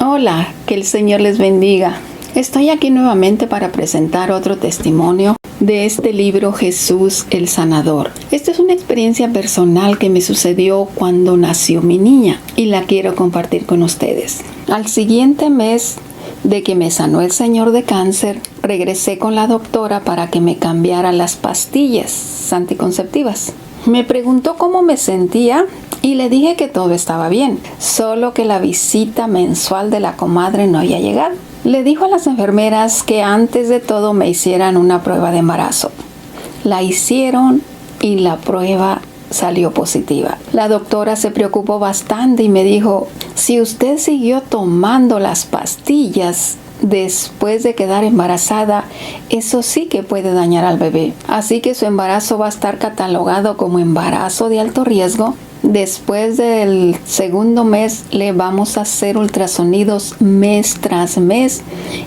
Hola, que el Señor les bendiga. Estoy aquí nuevamente para presentar otro testimonio de este libro Jesús el Sanador. Esta es una experiencia personal que me sucedió cuando nació mi niña y la quiero compartir con ustedes. Al siguiente mes de que me sanó el Señor de cáncer, regresé con la doctora para que me cambiara las pastillas anticonceptivas. Me preguntó cómo me sentía y le dije que todo estaba bien, solo que la visita mensual de la comadre no había llegado. Le dijo a las enfermeras que antes de todo me hicieran una prueba de embarazo. La hicieron y la prueba salió positiva. La doctora se preocupó bastante y me dijo, si usted siguió tomando las pastillas después de quedar embarazada, eso sí que puede dañar al bebé. Así que su embarazo va a estar catalogado como embarazo de alto riesgo. Después del segundo mes le vamos a hacer ultrasonidos mes tras mes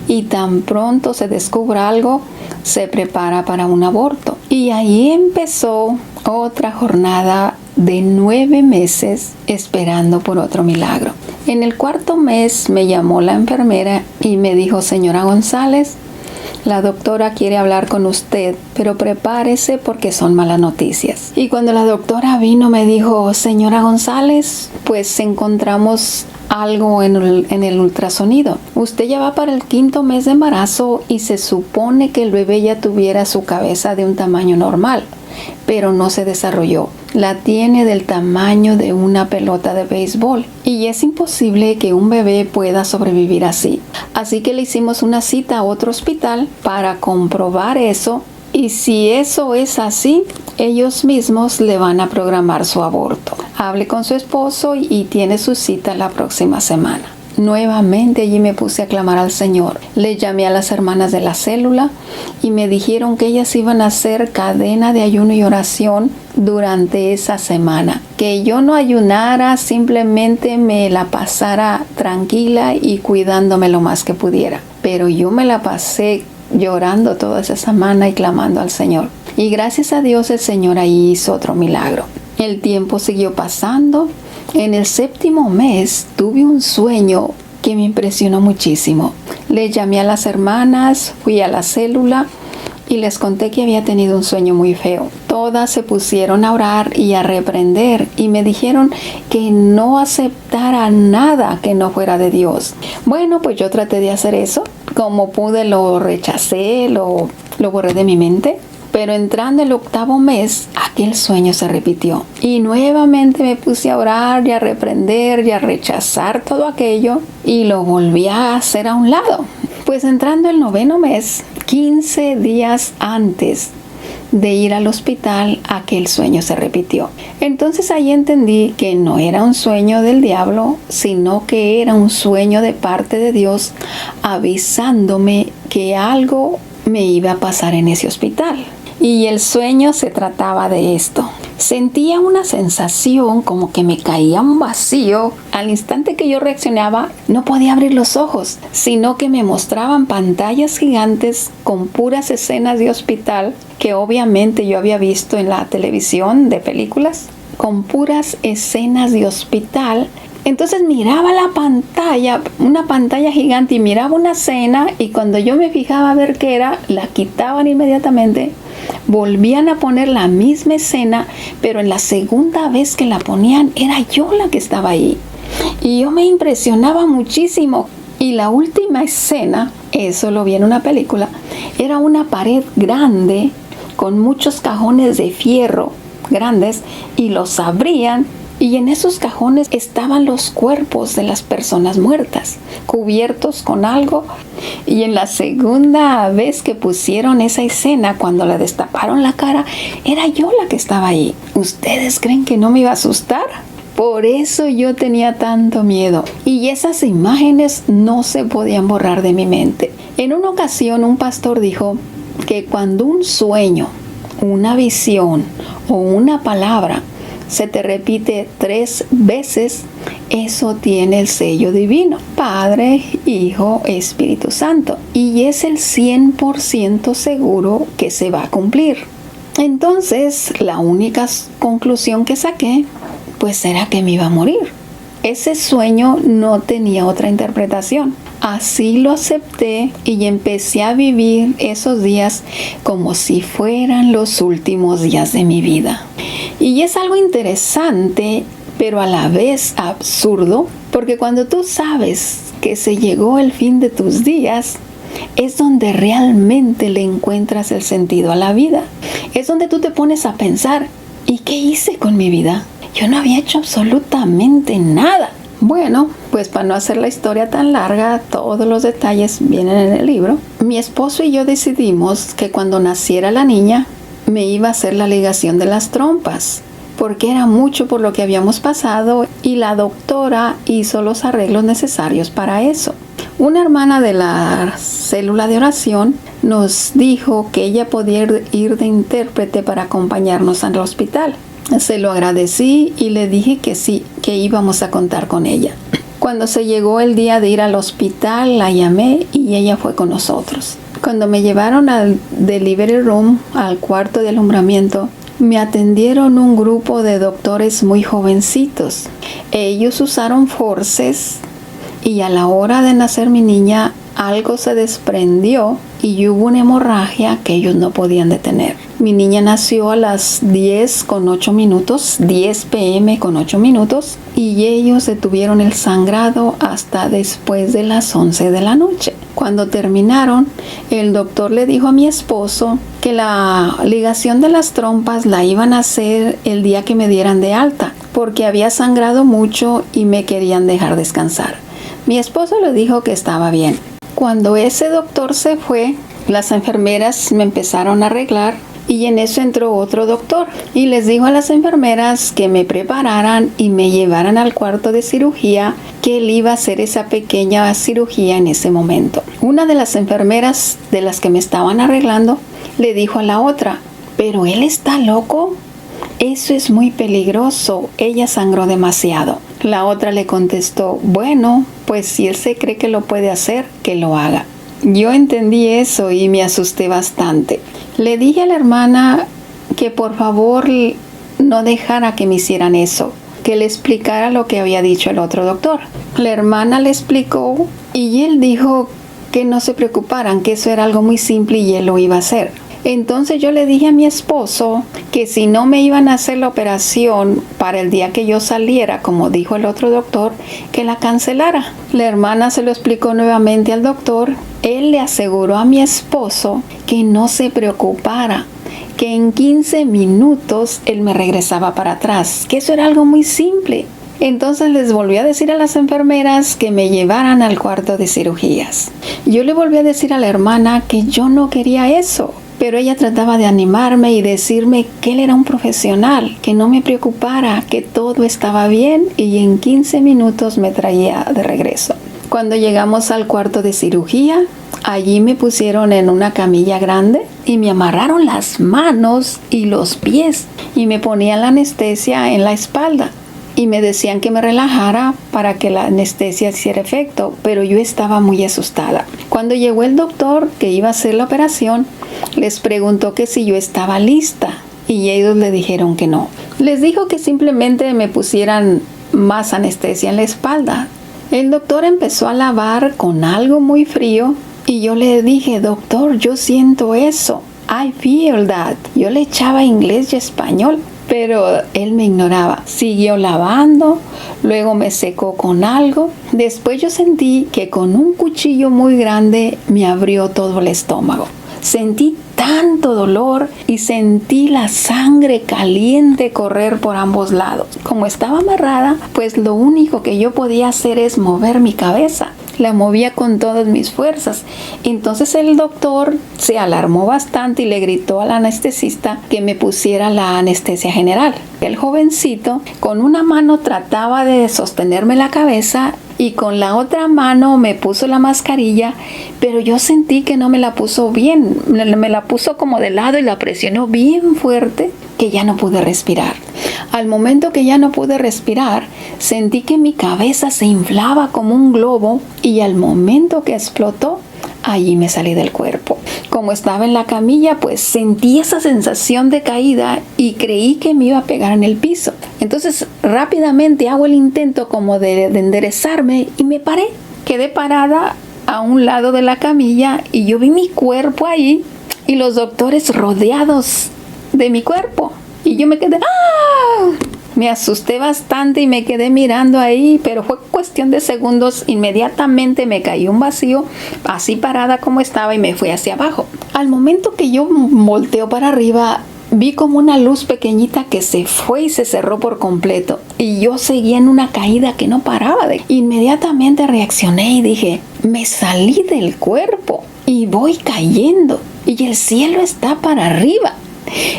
y tan pronto se descubra algo, se prepara para un aborto. Y ahí empezó otra jornada de 9 meses esperando por otro milagro. En el cuarto mes me llamó la enfermera y me dijo, señora González, la doctora quiere hablar con usted, pero prepárese porque son malas noticias. Y cuando la doctora vino me dijo, señora González, pues encontramos algo en el ultrasonido. Usted ya va para el 5º mes de embarazo y se supone que el bebé ya tuviera su cabeza de un tamaño normal, pero no se desarrolló. La tiene del tamaño de una pelota de béisbol y es imposible que un bebé pueda sobrevivir así. Así que le hicimos una cita a otro hospital para comprobar eso y si eso es así, ellos mismos le van a programar su aborto. Hable con su esposo y tiene su cita la próxima semana. Nuevamente allí me puse a clamar al Señor. Le llamé a las hermanas de la célula y me dijeron que ellas iban a hacer cadena de ayuno y oración durante esa semana. Que yo no ayunara, simplemente me la pasara tranquila y cuidándome lo más que pudiera. Pero yo me la pasé llorando toda esa semana y clamando al Señor. Y gracias a Dios el Señor ahí hizo otro milagro. El tiempo siguió pasando. En el 7º mes tuve un sueño que me impresionó muchísimo. Le llamé a las hermanas, fui a la célula y les conté que había tenido un sueño muy feo. Todas se pusieron a orar y a reprender y me dijeron que no aceptara nada que no fuera de Dios. Bueno, pues yo traté de hacer eso. Como pude lo rechacé, lo borré de mi mente. Pero entrando el 8º mes, aquel sueño se repitió. Y nuevamente me puse a orar y a reprender y a rechazar todo aquello. Y lo volví a hacer a un lado. Pues entrando el 9º mes, 15 días antes de ir al hospital, aquel sueño se repitió. Entonces ahí entendí que no era un sueño del diablo, sino que era un sueño de parte de Dios avisándome que algo me iba a pasar en ese hospital. Y el sueño se trataba de esto. Sentía una sensación como que me caía un vacío. Al instante que yo reaccionaba, no podía abrir los ojos, sino que me mostraban pantallas gigantes con puras escenas de hospital que obviamente yo había visto en la televisión de películas, con puras escenas de hospital. Entonces miraba la pantalla, una pantalla gigante y miraba una escena y cuando yo me fijaba a ver qué era, la quitaban inmediatamente. Volvían a poner la misma escena, pero en la segunda vez que la ponían era yo la que estaba ahí. Y yo me impresionaba muchísimo. Y la última escena, eso lo vi en una película, era una pared grande con muchos cajones de fierro grandes y los abrían. Y en esos cajones estaban los cuerpos de las personas muertas, cubiertos con algo. Y en la segunda vez que pusieron esa escena, cuando le destaparon la cara, era yo la que estaba ahí. ¿Ustedes creen que no me iba a asustar? Por eso yo tenía tanto miedo. Y esas imágenes no se podían borrar de mi mente. En una ocasión un pastor dijo que cuando un sueño, una visión o una palabra se te repite 3 veces, eso tiene el sello divino, Padre, Hijo, Espíritu Santo, y es el 100% seguro que se va a cumplir. Entonces, la única conclusión que saqué, pues era que me iba a morir. ese sueño no tenía otra interpretación. Así lo acepté y empecé a vivir esos días como si fueran los últimos días de mi vida. Y es algo interesante, pero a la vez absurdo, porque cuando tú sabes que se llegó el fin de tus días, es donde realmente le encuentras el sentido a la vida. Es donde tú te pones a pensar, ¿y qué hice con mi vida? Yo no había hecho absolutamente nada. Bueno, pues para no hacer la historia tan larga, todos los detalles vienen en el libro. Mi esposo y yo decidimos que cuando naciera la niña, me iba a hacer la ligación de las trompas, porque era mucho por lo que habíamos pasado y la doctora hizo los arreglos necesarios para eso. Una hermana de la célula de oración nos dijo que ella podía ir de intérprete para acompañarnos al hospital. Se lo agradecí y le dije que sí, que íbamos a contar con ella. Cuando se llegó el día de ir al hospital, la llamé y ella fue con nosotros. Cuando me llevaron al delivery room, al cuarto de alumbramiento, me atendieron un grupo de doctores muy jovencitos. Ellos usaron forceps y a la hora de nacer mi niña, algo se desprendió y hubo una hemorragia que ellos no podían detener. Mi niña nació a las 10 p.m. con 8 minutos y ellos detuvieron el sangrado hasta después de las 11 de la noche. Cuando terminaron, el doctor le dijo a mi esposo que la ligación de las trompas la iban a hacer el día que me dieran de alta, porque había sangrado mucho y me querían dejar descansar. Mi esposo le dijo que estaba bien. Cuando ese doctor se fue, las enfermeras me empezaron a arreglar y en eso entró otro doctor y les dijo a las enfermeras que me prepararan y me llevaran al cuarto de cirugía, que él iba a hacer esa pequeña cirugía en ese momento. Una de las enfermeras de las que me estaban arreglando le dijo a la otra, ¿pero él está loco? Eso es muy peligroso, ella sangró demasiado. La otra le contestó, bueno, pues si él se cree que lo puede hacer, que lo haga. Yo entendí eso y me asusté bastante. Le dije a la hermana que por favor no dejara que me hicieran eso, que le explicara lo que había dicho el otro doctor. La hermana le explicó y él dijo que no se preocuparan, que eso era algo muy simple y él lo iba a hacer. Entonces yo le dije a mi esposo que si no me iban a hacer la operación para el día que yo saliera, como dijo el otro doctor, que la cancelara. La hermana se lo explicó nuevamente al doctor. Él le aseguró a mi esposo que no se preocupara, que en 15 minutos él me regresaba para atrás, que eso era algo muy simple. Entonces les volví a decir a las enfermeras que me llevaran al cuarto de cirugías. Yo le volví a decir a la hermana que yo no quería eso, pero ella trataba de animarme y decirme que él era un profesional, que no me preocupara, que todo estaba bien y en 15 minutos me traía de regreso. Cuando llegamos al cuarto de cirugía, allí me pusieron en una camilla grande y me amarraron las manos y los pies y me ponían la anestesia en la espalda. Y me decían que me relajara para que la anestesia hiciera efecto, pero yo estaba muy asustada. Cuando llegó el doctor que iba a hacer la operación, les preguntó que si yo estaba lista y ellos le dijeron que no. Les dijo que simplemente me pusieran más anestesia en la espalda. El doctor empezó a lavar con algo muy frío y yo le dije, doctor, yo siento eso. I feel that. Yo le echaba inglés y español. Pero él me ignoraba. Siguió lavando, luego me secó con algo. Después yo sentí que con un cuchillo muy grande me abrió todo el estómago. Sentí tanto dolor y sentí la sangre caliente correr por ambos lados. Como estaba amarrada, pues lo único que yo podía hacer es mover mi cabeza. La movía con todas mis fuerzas. Entonces el doctor se alarmó bastante y le gritó al anestesista que me pusiera la anestesia general. El jovencito con una mano trataba de sostenerme la cabeza y con la otra mano me puso la mascarilla, pero yo sentí que no me la puso bien. Me la puso como de lado y la presionó bien fuerte que ya no pude respirar. Al momento que ya no pude respirar, sentí que mi cabeza se inflaba como un globo y al momento que explotó, allí me salí del cuerpo. Como estaba en la camilla, pues sentí esa sensación de caída y creí que me iba a pegar en el piso. Entonces rápidamente hago el intento como de enderezarme y me paré. Quedé parada a un lado de la camilla y yo vi mi cuerpo ahí y los doctores rodeados de mi cuerpo. Y yo me quedé, ¡ah! Me asusté bastante y me quedé mirando ahí, pero fue cuestión de segundos. Inmediatamente me cayó un vacío, así parada como estaba, y me fui hacia abajo. Al momento que yo volteo para arriba, vi como una luz pequeñita que se fue y se cerró por completo. Y yo seguía en una caída que no paraba. Inmediatamente reaccioné y dije, me salí del cuerpo y voy cayendo. Y el cielo está para arriba.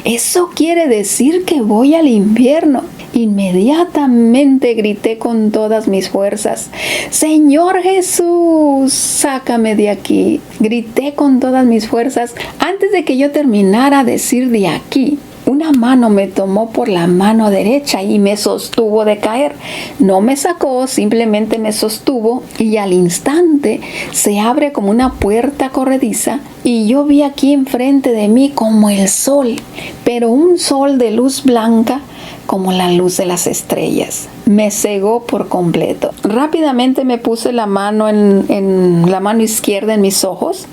Eso quiere decir que voy al infierno. Inmediatamente grité con todas mis fuerzas, Señor Jesús, sácame de aquí. Grité con todas mis fuerzas. Antes de que yo terminara de decir de aquí, una mano me tomó por la mano derecha y me sostuvo de caer. No me sacó, simplemente me sostuvo, y al instante se abre como una puerta corrediza y yo vi aquí enfrente de mí como el sol, pero un sol de luz blanca como la luz de las estrellas. Me cegó por completo. Rápidamente me puse la mano en la mano izquierda en mis ojos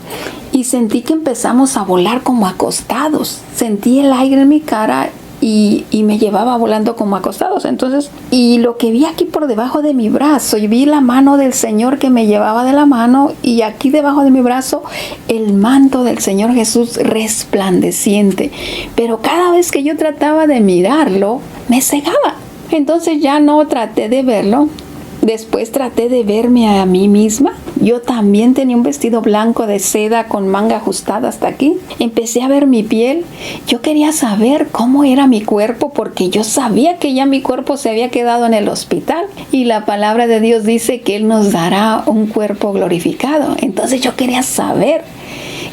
y sentí que empezamos a volar como acostados. Sentí el aire en mi cara y me llevaba volando como acostados. Entonces, y lo que vi aquí por debajo de mi brazo, y vi la mano del Señor que me llevaba de la mano, y aquí debajo de mi brazo el manto del Señor Jesús resplandeciente. Pero cada vez que yo trataba de mirarlo, me cegaba. Entonces ya no traté de verlo. Después traté de verme a mí misma. Yo también tenía un vestido blanco de seda con manga ajustada hasta aquí. Empecé a ver mi piel. Yo quería saber cómo era mi cuerpo, porque yo sabía que ya mi cuerpo se había quedado en el hospital. Y la palabra de Dios dice que Él nos dará un cuerpo glorificado. Entonces yo quería saber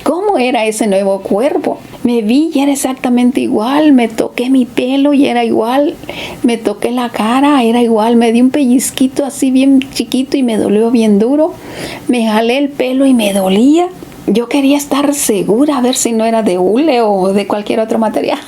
cómo era ese nuevo cuerpo. Me vi y era exactamente igual. Me toqué mi pelo y era igual. Me toqué la cara, era igual. Me di un pellizquito así bien chiquito y me dolió bien duro. Me jalé el pelo y me dolía. Yo quería estar segura a ver si no era de hule o de cualquier otro material.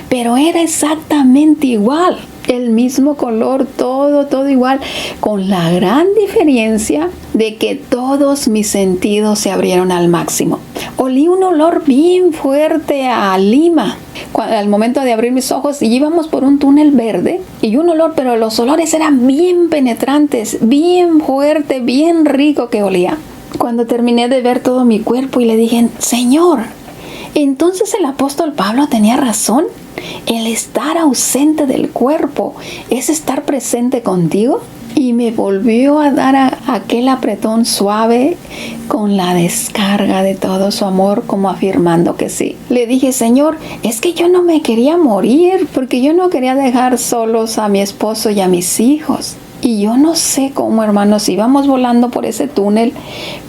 Pero era exactamente igual. El mismo color, todo igual, con la gran diferencia de que todos mis sentidos se abrieron al máximo. Olí un olor bien fuerte a lima al momento de abrir mis ojos, y íbamos por un túnel verde y un olor, pero los olores eran bien penetrantes, bien fuerte, bien rico que olía. Cuando terminé de ver todo mi cuerpo y le dije, Señor, entonces el apóstol Pablo tenía razón. El estar ausente del cuerpo es estar presente contigo. Y me volvió a dar aquel apretón suave con la descarga de todo su amor, como afirmando que sí. Le dije, Señor, es que yo no me quería morir, porque yo no quería dejar solos a mi esposo y a mis hijos. Y yo no sé cómo, hermanos, íbamos volando por ese túnel,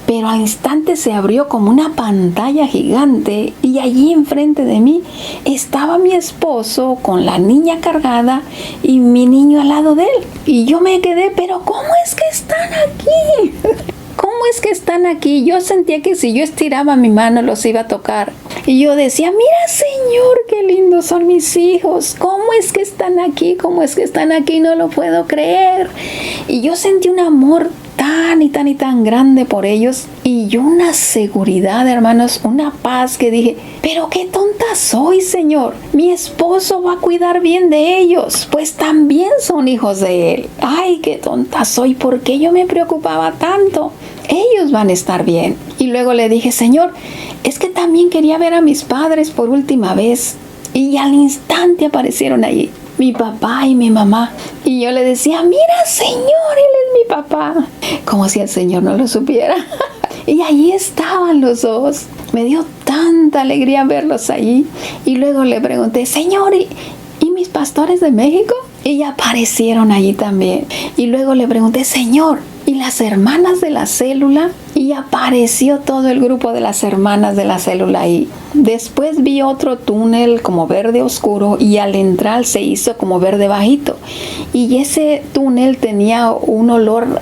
pero al instante se abrió como una pantalla gigante, y allí enfrente de mí estaba mi esposo con la niña cargada y mi niño al lado de él. Y yo me quedé, pero ¿cómo es que están aquí? ¿Cómo es que están aquí? Yo sentía que si yo estiraba mi mano los iba a tocar. Y yo decía, mira, Señor, qué lindos son mis hijos. ¿Cómo es que están aquí? ¿Cómo es que están aquí? No lo puedo creer. Y yo sentí un amor tan grande por ellos, y yo una seguridad, hermanos, una paz, que dije, pero qué tonta soy, Señor. Mi esposo va a cuidar bien de ellos, pues también son hijos de Él. Ay, qué tonta soy, ¿por qué yo me preocupaba tanto? Ellos van a estar bien. Y luego le dije, Señor, es que también quería ver a mis padres por última vez. Y al instante aparecieron allí mi papá y mi mamá. Y yo le decía, mira, Señor, Él es mi papá. Como si el Señor no lo supiera. Y allí estaban los dos. Me dio tanta alegría verlos allí. Y luego le pregunté, Señor, ¿y mis pastores de México? Y aparecieron allí también. Y luego le pregunté, Señor, ¿y las hermanas de la célula? Y apareció todo el grupo de las hermanas de la célula ahí. Después vi otro túnel como verde oscuro, y al entrar se hizo como verde bajito. Y ese túnel tenía un olor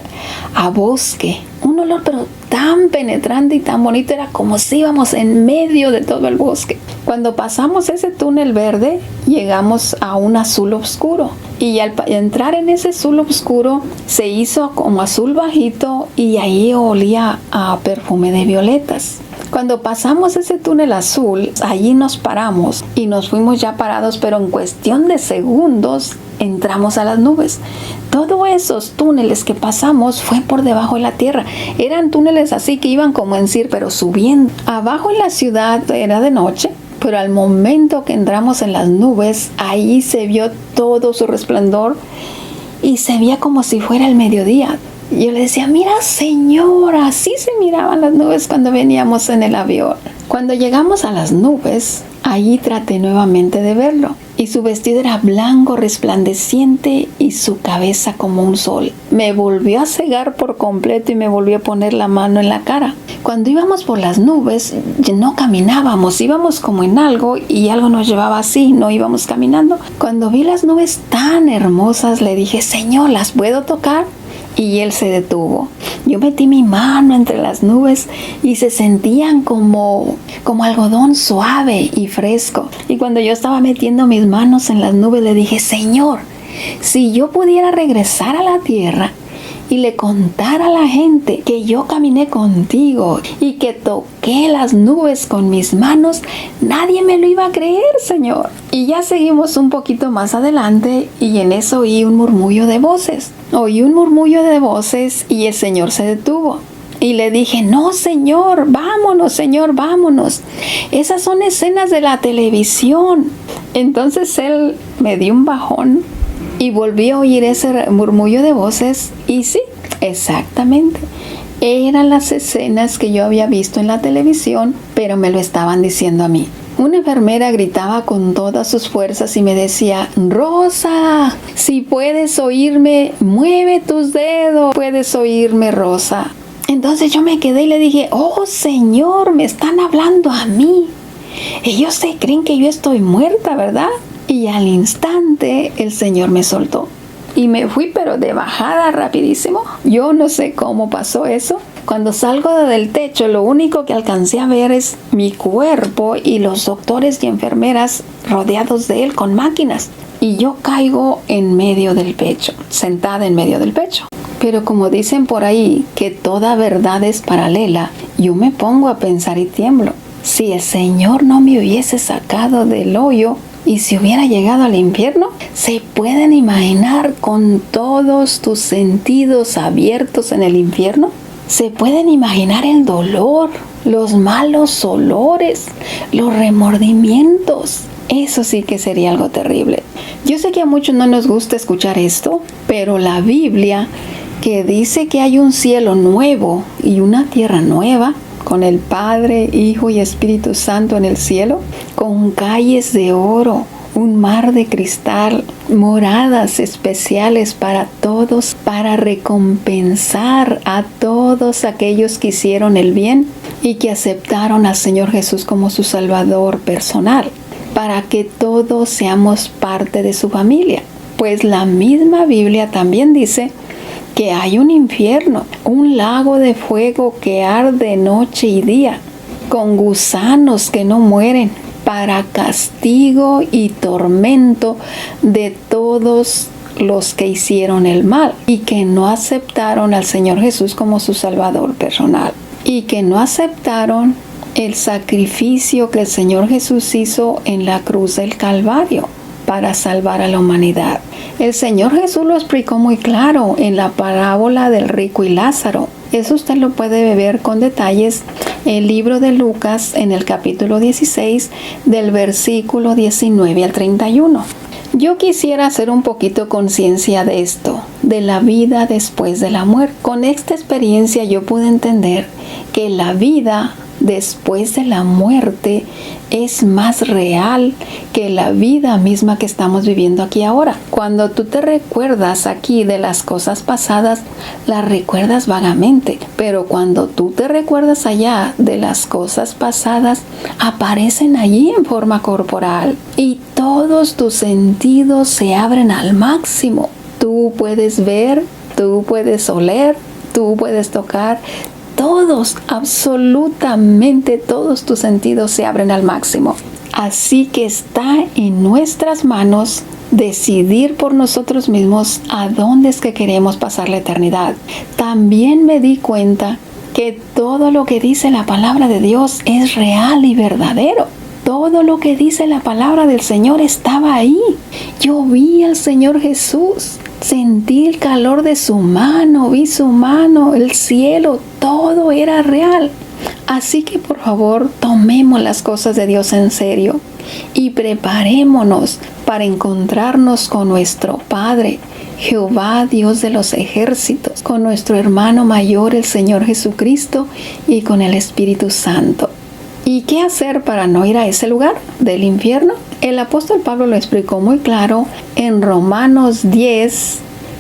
a bosque. Un olor pero tan penetrante y tan bonito. Era como si íbamos en medio de todo el bosque. Cuando pasamos ese túnel verde, llegamos a un azul oscuro. Y al entrar en ese azul oscuro, se hizo como azul bajito y ahí olía a perfume de violetas. Cuando pasamos ese túnel azul, allí nos paramos y nos fuimos ya parados, pero en cuestión de segundos entramos a las nubes. Todos esos túneles que pasamos fue por debajo de la tierra. Eran túneles así que iban como en círculo, pero subiendo. Abajo en la ciudad era de noche, pero al momento que entramos en las nubes, ahí se vio todo su resplandor y se veía como si fuera el mediodía. Yo le decía, mira señora, así se miraban las nubes cuando veníamos en el avión. Cuando llegamos a las nubes, allí traté nuevamente de verlo. Y su vestido era blanco, resplandeciente y su cabeza como un sol. Me volvió a cegar por completo y me volvió a poner la mano en la cara. Cuando íbamos por las nubes, no caminábamos, íbamos como en algo y algo nos llevaba así, no íbamos caminando. Cuando vi las nubes tan hermosas, le dije, Señor, ¿las puedo tocar? Y él se detuvo. Yo metí mi mano entre las nubes y se sentían como algodón suave y fresco. Y cuando yo estaba metiendo mis manos en las nubes, le dije, Señor, si yo pudiera regresar a la tierra y le contara a la gente que yo caminé contigo y que toqué las nubes con mis manos, nadie me lo iba a creer, Señor. Y ya seguimos un poquito más adelante y en eso oí un murmullo de voces. Oí un murmullo de voces y el Señor se detuvo. Y le dije, no, Señor, vámonos. Esas son escenas de la televisión. Entonces él me dio un bajón y volví a oír ese murmullo de voces y sí, exactamente. Eran las escenas que yo había visto en la televisión, pero me lo estaban diciendo a mí. Una enfermera gritaba con todas sus fuerzas y me decía, Rosa, si puedes oírme, mueve tus dedos. Puedes oírme, Rosa. Entonces yo me quedé y le dije, oh Señor, me están hablando a mí. Ellos se creen que yo estoy muerta, ¿verdad? Y al instante el Señor me soltó. Y me fui, pero de bajada rapidísimo. Yo no sé cómo pasó eso. Cuando salgo del techo, lo único que alcancé a ver es mi cuerpo y los doctores y enfermeras rodeados de él con máquinas. Y yo caigo en medio del pecho, sentada en medio del pecho. Pero como dicen por ahí que toda verdad es paralela, yo me pongo a pensar y tiemblo. Si el Señor no me hubiese sacado del hoyo y si hubiera llegado al infierno, ¿se pueden imaginar con todos tus sentidos abiertos en el infierno? ¿Se pueden imaginar el dolor, los malos olores, los remordimientos? Eso sí que sería algo terrible. Yo sé que a muchos no nos gusta escuchar esto, pero la Biblia, que dice que hay un cielo nuevo y una tierra nueva, con el Padre, Hijo y Espíritu Santo en el cielo, con calles de oro, un mar de cristal, moradas especiales para todos, para recompensar a todos aquellos que hicieron el bien y que aceptaron al Señor Jesús como su Salvador personal, para que todos seamos parte de su familia. Pues la misma Biblia también dice que hay un infierno, un lago de fuego que arde noche y día, con gusanos que no mueren, para castigo y tormento de todos los que hicieron el mal y que no aceptaron al Señor Jesús como su Salvador personal y que no aceptaron el sacrificio que el Señor Jesús hizo en la cruz del Calvario para salvar a la humanidad. El Señor Jesús lo explicó muy claro en la parábola del rico y Lázaro. Eso usted lo puede ver con detalles en el libro de Lucas en el capítulo 16 del versículo 19 al 31. Yo quisiera hacer un poquito conciencia de esto, de la vida después de la muerte. Con esta experiencia yo pude entender que la vida después de la muerte es más real que la vida misma que estamos viviendo aquí ahora. Cuando tú te recuerdas aquí de las cosas pasadas, las recuerdas vagamente, pero cuando tú te recuerdas allá de las cosas pasadas, aparecen allí en forma corporal y todos tus sentidos se abren al máximo. Tú puedes ver, tú puedes oler, tú puedes tocar. Todos, absolutamente todos tus sentidos se abren al máximo. Así que está en nuestras manos decidir por nosotros mismos a dónde es que queremos pasar la eternidad. También me di cuenta que todo lo que dice la palabra de Dios es real y verdadero. Todo lo que dice la palabra del Señor estaba ahí. Yo vi al Señor Jesús, sentí el calor de su mano, vi su mano, el cielo, todo era real. Así que por favor, tomemos las cosas de Dios en serio y preparémonos para encontrarnos con nuestro Padre, Jehová, Dios de los ejércitos, con nuestro hermano mayor, el Señor Jesucristo, y con el Espíritu Santo. ¿Y qué hacer para no ir a ese lugar del infierno? El apóstol Pablo lo explicó muy claro en Romanos 10,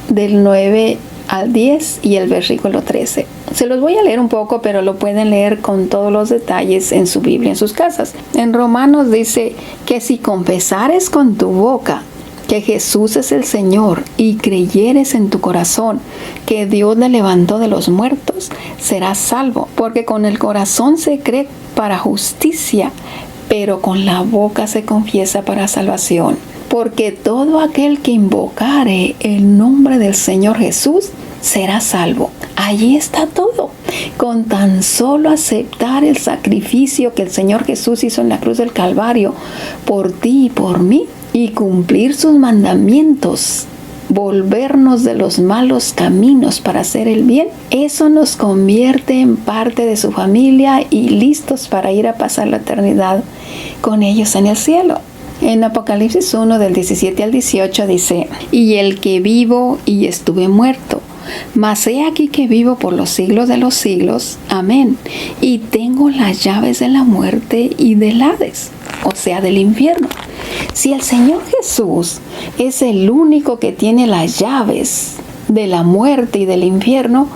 del 9 al 10 y el versículo 13. Se los voy a leer un poco, pero lo pueden leer con todos los detalles en su Biblia, en sus casas. En Romanos dice que si confesares con tu boca que Jesús es el Señor y creyeres en tu corazón que Dios le levantó de los muertos, serás salvo, porque con el corazón se cree para justicia, pero con la boca se confiesa para salvación. Porque todo aquel que invocare el nombre del Señor Jesús será salvo. Allí está todo. Con tan solo aceptar el sacrificio que el Señor Jesús hizo en la cruz del Calvario por ti y por mí, y cumplir sus mandamientos, volvernos de los malos caminos para hacer el bien, eso nos convierte en parte de su familia y listos para ir a pasar la eternidad con ellos en el cielo. En Apocalipsis 1 del 17 al 18 dice: y el que vivo y estuve muerto, mas he aquí que vivo por los siglos de los siglos. Amén. Y tengo las llaves de la muerte y del Hades, o sea, del infierno. Si el Señor Jesús es el único que tiene las llaves de la muerte y del infierno,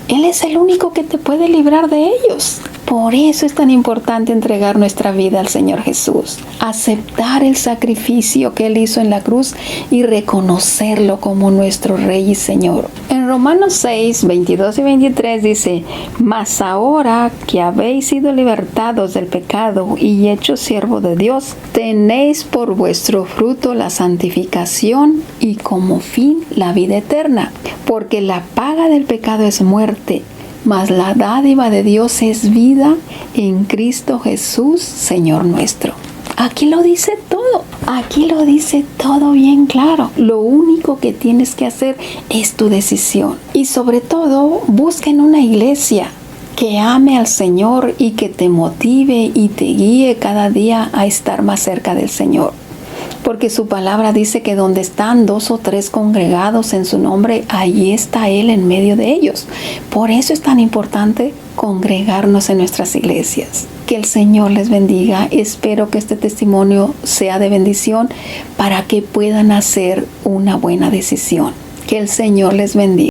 Él es el único que te puede librar de ellos. Por eso es tan importante entregar nuestra vida al Señor Jesús, aceptar el sacrificio que Él hizo en la cruz y reconocerlo como nuestro Rey y Señor. En Romanos 6, 22 y 23 dice: mas ahora que habéis sido libertados del pecado y hechos siervos de Dios, tenéis por vuestro fruto la santificación y como fin la vida eterna, porque la paga del pecado es muerte, mas la dádiva de Dios es vida en Cristo Jesús, Señor nuestro. Aquí lo dice todo. Aquí lo dice todo bien claro. Lo único que tienes que hacer es tu decisión. Y sobre todo, busca en una iglesia que ame al Señor y que te motive y te guíe cada día a estar más cerca del Señor. Porque su palabra dice que donde están 2 o 3 congregados en su nombre, ahí está Él en medio de ellos. Por eso es tan importante congregarnos en nuestras iglesias. Que el Señor les bendiga. Espero que este testimonio sea de bendición para que puedan hacer una buena decisión. Que el Señor les bendiga.